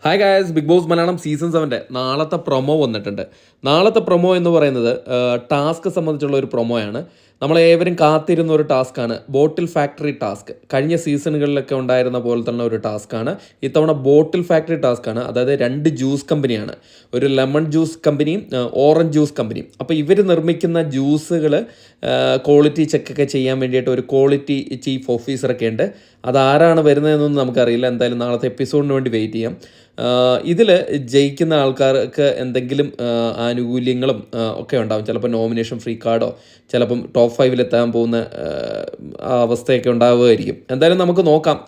Hi guys, Bigg Boss Malayalam season 7 നാളത്തെ promo വന്നിട്ടുണ്ട്. നാളത്തെ പ്രൊമോ എന്ന് പറയുന്നത് ടാസ്ക് സംബന്ധിച്ചുള്ള ഒരു പ്രൊമോയാണ്. നമ്മളേവരും കാത്തിരുന്ന ഒരു ടാസ്ക്കാണ് ബോട്ടിൽ ഫാക്ടറി ടാസ്ക്. കഴിഞ്ഞ സീസണുകളിലൊക്കെ ഉണ്ടായിരുന്ന പോലെ തന്നെ ഒരു ടാസ്ക്കാണ്. ഇത്തവണ ബോട്ടിൽ ഫാക്ടറി ടാസ്ക്കാണ്. അതായത് 2 ജ്യൂസ് കമ്പനിയാണ്, ഒരു ലെമൺ ജ്യൂസ് കമ്പനിയും ഓറഞ്ച് ജ്യൂസ് കമ്പനിയും. അപ്പോൾ ഇവർ നിർമ്മിക്കുന്ന ജ്യൂസുകൾ ക്വാളിറ്റി ചെക്കൊക്കെ ചെയ്യാൻ വേണ്ടിയിട്ട് ഒരു ക്വാളിറ്റി ചീഫ് ഓഫീസറൊക്കെ ഉണ്ട്. അതാരാണ് വരുന്നതെന്നൊന്നും നമുക്കറിയില്ല. എന്തായാലും നാളത്തെ എപ്പിസോഡിന് വേണ്ടി വെയിറ്റ് ചെയ്യാം. ഇതിൽ ജയിക്കുന്ന ആൾക്കാർക്ക് എന്തെങ്കിലും ആനുകൂല്യങ്ങളും ഒക്കെ ഉണ്ടാകും. ചിലപ്പോൾ നോമിനേഷൻ ഫ്രീ കാർഡോ ചിലപ്പം ടോപ്പ് 5 പോകുന്ന അവസ്ഥയൊക്കെ ഉണ്ടാവുമായിരിക്കും. എന്തായാലും നമുക്ക് നോക്കാം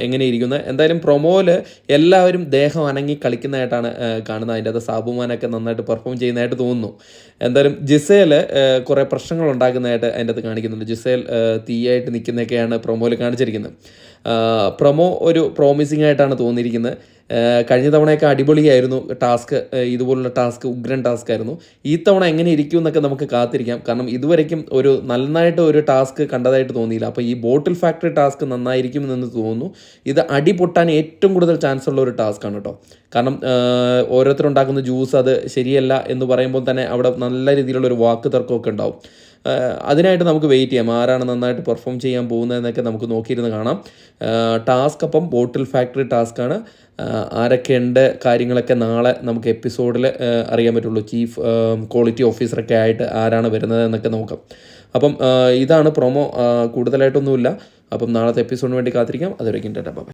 എങ്ങനെയിരിക്കുന്നത്. എന്തായാലും പ്രൊമോയിൽ എല്ലാവരും ദേഹം അനങ്ങി കളിക്കുന്നതായിട്ടാണ് കാണുന്നത്. അതിൻ്റെ അത് സാബുമാനൊക്കെ നന്നായിട്ട് പെർഫോം ചെയ്യുന്നതായിട്ട് തോന്നുന്നു. എന്തായാലും ജിസേൽ കുറേ പ്രശ്നങ്ങൾ ഉണ്ടാക്കുന്നതായിട്ട് അതിൻ്റെ അത് കാണിക്കുന്നുണ്ട്. ജിസേൽ തീയായിട്ട് നിൽക്കുന്നതൊക്കെയാണ് പ്രൊമോയിൽ കാണിച്ചിരിക്കുന്നത്. പ്രൊമോ ഒരു പ്രോമിസിംഗ് ആയിട്ടാണ് തോന്നിയിരിക്കുന്നത്. കഴിഞ്ഞ തവണയൊക്കെ അടിപൊളിയായിരുന്നു ടാസ്ക്, ഇതുപോലുള്ള ടാസ്ക് ഉഗ്രൻ ടാസ്ക് ആയിരുന്നു. ഈ തവണ എങ്ങനെ ഇരിക്കും എന്നൊക്കെ നമുക്ക് കാത്തിരിക്കാം. കാരണം ഇതുവരയ്ക്കും ഒരു നന്നായിട്ട് ഒരു ടാസ്ക് കണ്ടതായിട്ട് തോന്നിയില്ല. അപ്പോൾ ഈ ബോട്ടിൽ ഫാക്ടറി ടാസ്ക് നന്നായിരിക്കും എന്ന് തോന്നുന്നു. ഇത് അടി പൊട്ടാൻ ഏറ്റവും കൂടുതൽ ചാൻസ് ഉള്ള ഒരു ടാസ്ക്കാണ് കേട്ടോ. കാരണം ഓരോരുത്തരുണ്ടാക്കുന്ന ജ്യൂസ് അത് ശരിയല്ല എന്ന് പറയുമ്പോൾ തന്നെ അവിടെ നല്ല രീതിയിലുള്ളൊരു വാക്ക് തർക്കമൊക്കെ ഉണ്ടാവും. അതിനായിട്ട് നമുക്ക് വെയിറ്റ് ചെയ്യാം. ആരാണ് നന്നായിട്ട് പെർഫോം ചെയ്യാൻ പോകുന്നതെന്നൊക്കെ നമുക്ക് നോക്കിയിരുന്ന് കാണാം. ടാസ്ക് അപ്പം ബോട്ടിൽ ഫാക്ടറി ടാസ്ക്കാണ്. ആരൊക്കെയുണ്ട് കാര്യങ്ങളൊക്കെ നാളെ നമുക്ക് എപ്പിസോഡിൽ അറിയാൻ പറ്റുള്ളൂ. ചീഫ് ക്വാളിറ്റി ഓഫീസറൊക്കെ ആയിട്ട് ആരാണ് വരുന്നത് എന്നൊക്കെ നോക്കാം. അപ്പം ഇതാണ് പ്രൊമോ, കൂടുതലായിട്ടൊന്നുമില്ല. അപ്പം നാളത്തെ എപ്പിസോഡിന് വേണ്ടി കാത്തിരിക്കാം. അതുവരെയ്ക്കും ടാറ്റാ ബൈ.